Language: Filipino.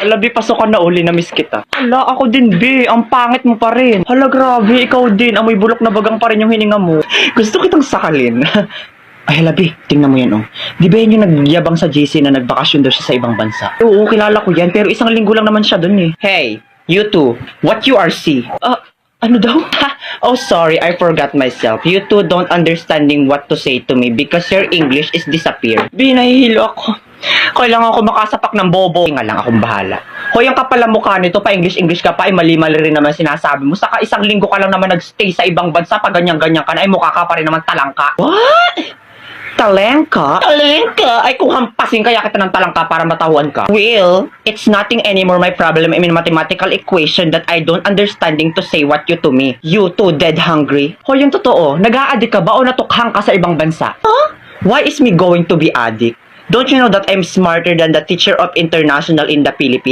Hala, Bi, pasokan na uli, na-miss kita. Hala, ako din, Bi. Ang pangit mo pa rin. Hala, grabe, ikaw din. Amoy bulok na bagang pa rin yung hininga mo. Gusto kitang sakalin. Ay, hala, Bi, tingnan mo yan, oh. Di ba yan yung nagyabang sa JC na nagbakasyon daw siya sa ibang bansa? Oo, kilala ko yan, pero isang linggo lang naman siya dun, eh. Hey, you two, what you are see? Ano daw? Oh, sorry, I forgot myself. You two don't understanding what to say to me because your English is disappear. Bi, nahihilo ako. Kailangan ko makasapak ng bobo. Nga lang, akong bahala. Hoy, ang kapal ang mukha nito, pa English ka pa, ay mali-mali rin naman sinasabi mo. Saka isang linggo ka lang naman nagstay sa ibang bansa, pa ganyan-ganyan ka na, ay mukha ka pa rin naman talangka. What? Talengka? Talengka? Ay, kung hampasin kaya kita ng talangka para matawan ka. Well, it's nothing anymore my problem in mathematical equation that I don't understanding to say what you to me. You too dead hungry. Hoy, yung totoo, nag-a-addict ka ba o natukhang ka sa ibang bansa? Huh? Why is me going to be addict? Don't you know that I'm smarter than the teacher of international in the Philippines?